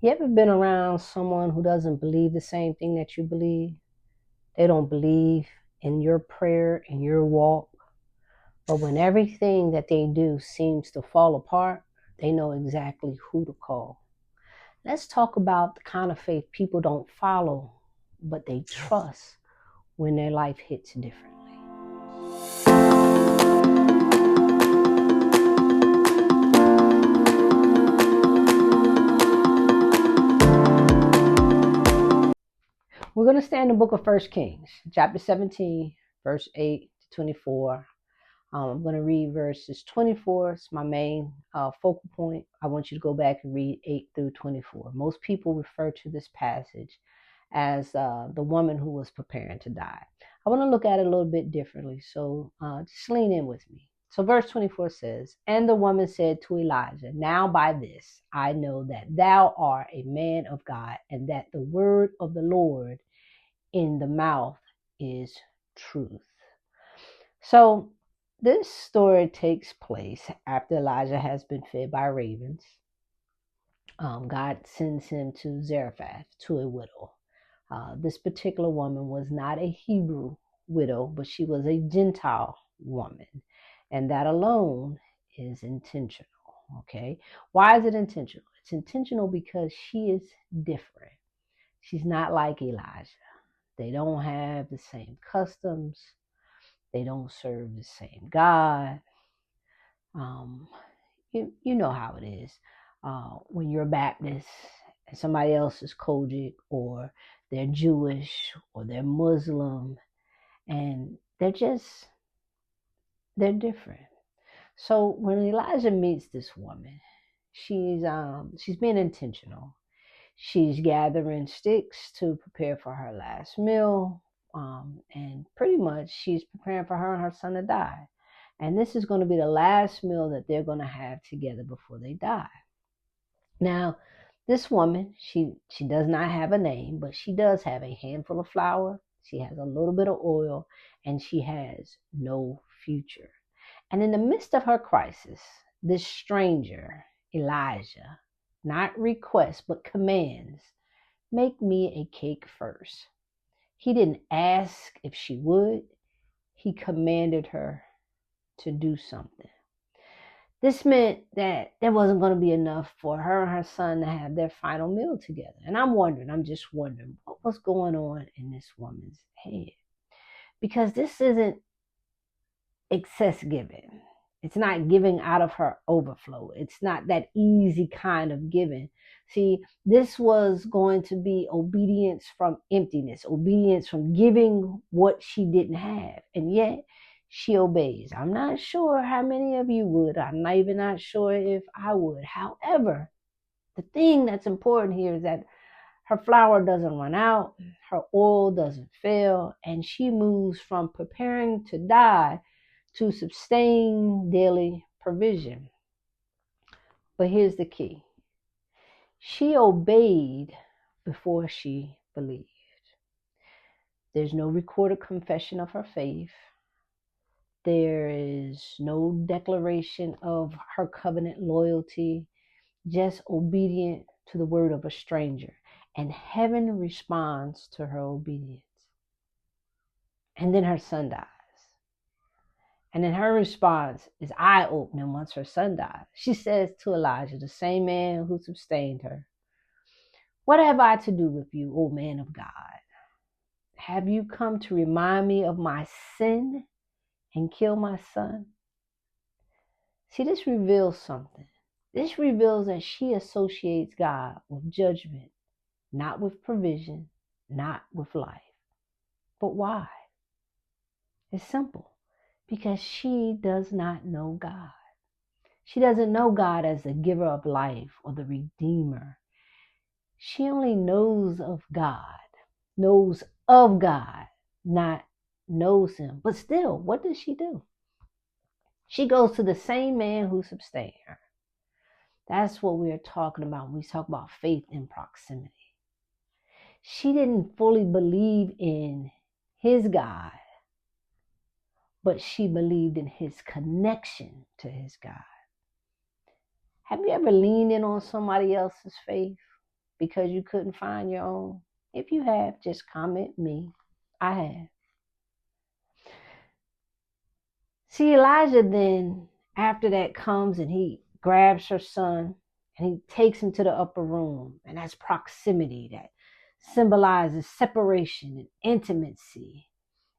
You ever been around someone who doesn't believe the same thing that you believe? They don't believe in your prayer and your walk, but when everything that they do seems to fall apart, they know exactly who to call. Let's talk about the kind of faith people don't follow, but they trust when their life hits differently. We're going to stay in the book of First Kings, chapter 17, verse 8 to 24. I'm going to read verses 24. It's my main focal point. I want you to go back and read 8 through 24. Most people refer to this passage as the woman who was preparing to die. I want to look at it a little bit differently, so just lean in with me. So verse 24 says, "And the woman said to Elijah, Now by this I know that thou art a man of God, and that the word of the Lord in the mouth is truth." So this story takes place after Elijah has been fed by ravens. God sends him to Zarephath, to a widow. This particular woman was not a Hebrew widow, but she was a Gentile woman. And that alone is intentional. Okay. Why is it intentional? It's intentional because she is different. She's not like Elijah. They don't have the same customs. They don't serve the same God. Um, you know how it is when you're a Baptist and somebody else is Kojic, or they're Jewish, or they're Muslim, and they're different. So when Elijah meets this woman, she's being intentional. She's gathering sticks to prepare for her last meal, and pretty much she's preparing for her and her son to die. And this is going to be the last meal that they're going to have together before they die. Now, this woman, she does not have a name, but she does have a handful of flour. She has a little bit of oil, and she has no future. And in the midst of her crisis, this stranger, Elijah, not requests, but commands, make me a cake first. He didn't ask if she would. He commanded her to do something. This meant that there wasn't going to be enough for her and her son to have their final meal together. And I'm just wondering what was going on in this woman's head. Because this isn't excess giving. It's not giving out of her overflow. It's not that easy kind of giving. See, this was going to be obedience from emptiness, obedience from giving what she didn't have. And yet she obeys. I'm not sure how many of you would. I'm not even not sure if I would. However, the thing that's important here is that her flour doesn't run out, her oil doesn't fail, and she moves from preparing to die to sustain daily provision. But here's the key. She obeyed before she believed. There's no recorded confession of her faith. There is no declaration of her covenant loyalty, just obedient to the word of a stranger. And heaven responds to her obedience. And then her son dies. And then her response is eye-opening once her son dies. She says to Elijah, the same man who sustained her, "What have I to do with you, O man of God? Have you come to remind me of my sin and kill my son?" See, this reveals something. This reveals that she associates God with judgment, not with provision, not with life. But why? It's simple. Because she does not know God. She doesn't know God as the giver of life or the redeemer. She only knows of God, not knows him. But still, what does she do? She goes to the same man who sustained her. That's what we're talking about when we talk about faith in proximity. She didn't fully believe in his God, but she believed in his connection to his God. Have you ever leaned in on somebody else's faith? because you couldn't find your own? If you have, just comment me. I have. See, Elijah then, after that, comes and he grabs her son and he takes him to the upper room. And that's proximity that symbolizes separation and intimacy,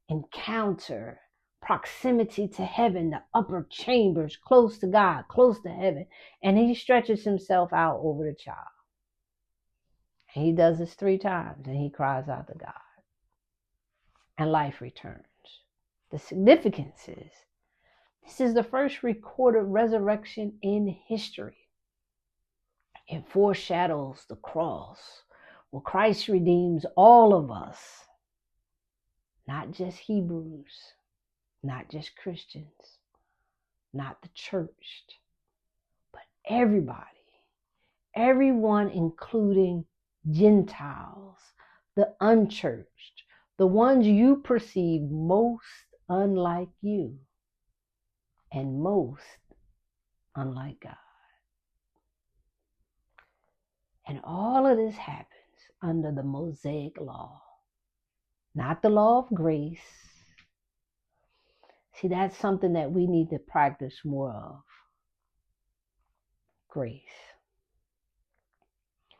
encounter, proximity to heaven, the upper chambers, close to God, close to heaven. And he stretches himself out over the child. And he does this 3 times and he cries out to God. And life returns. The significance is, this is the first recorded resurrection in history. It foreshadows the cross, where Christ redeems all of us, not just Hebrews, not just Christians, not the church, but everybody, everyone, including Gentiles, the unchurched, the ones you perceive most unlike you and most unlike God. And all of this happens under the Mosaic law, not the law of grace. See, that's something that we need to practice more of. Grace.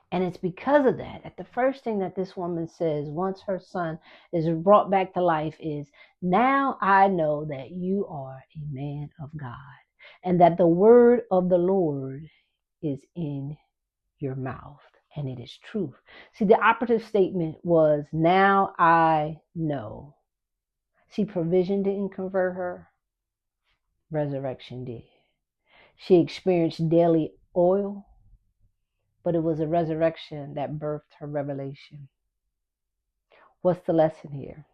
And it's because of that the first thing that this woman says once her son is brought back to life is, now I know that you are a man of God and that the word of the Lord is in your mouth and it is truth. See, the operative statement was, now I know. See, provision didn't convert her. Resurrection did. She experienced daily oil, but it was a resurrection that birthed her revelation. What's the lesson here?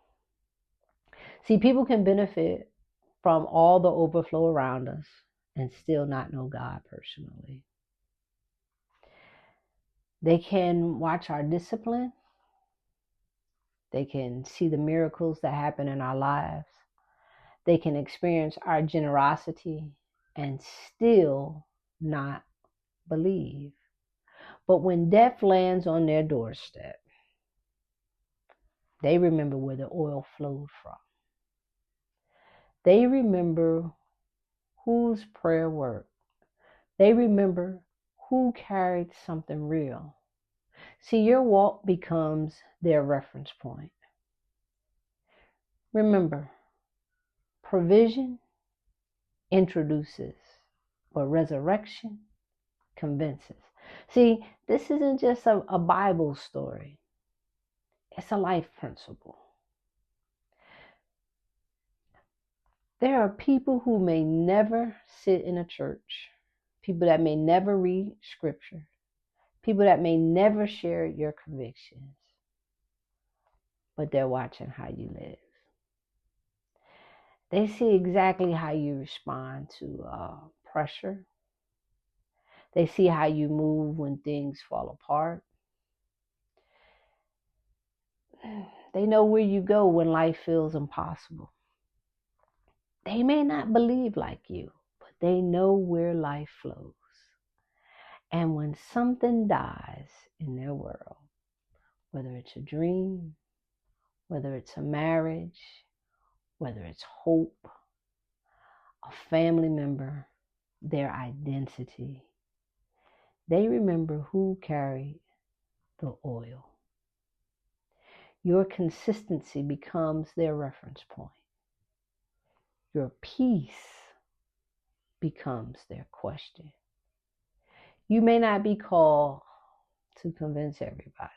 See, people can benefit from all the overflow around us and still not know God personally. They can watch our discipline. They can see the miracles that happen in our lives. They can experience our generosity and still not believe. But when death lands on their doorstep, they remember where the oil flowed from. They remember whose prayer worked. They remember who carried something real. See, your walk becomes their reference point. Remember, provision introduces, but resurrection convinces. See, this isn't just a Bible story. It's a life principle. There are people who may never sit in a church, people that may never read scripture, people that may never share your convictions, but they're watching how you live. They see exactly how you respond to pressure. They see how you move when things fall apart. They know where you go when life feels impossible. They may not believe like you, but they know where life flows. And when something dies in their world, whether it's a dream, whether it's a marriage, whether it's hope, a family member, their identity, they remember who carried the oil. Your consistency becomes their reference point. Your peace becomes their question. You may not be called to convince everybody.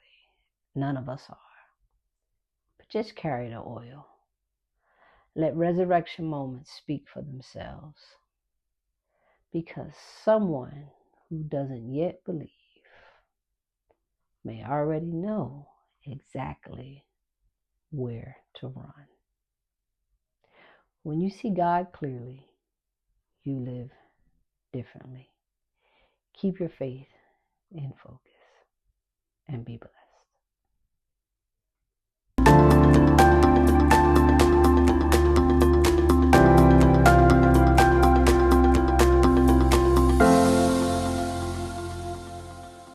None of us are. But just carry the oil. Let resurrection moments speak for themselves. Because someone who doesn't yet believe may already know exactly where to run. When you see God clearly, you live differently. Keep your faith in focus and be blessed.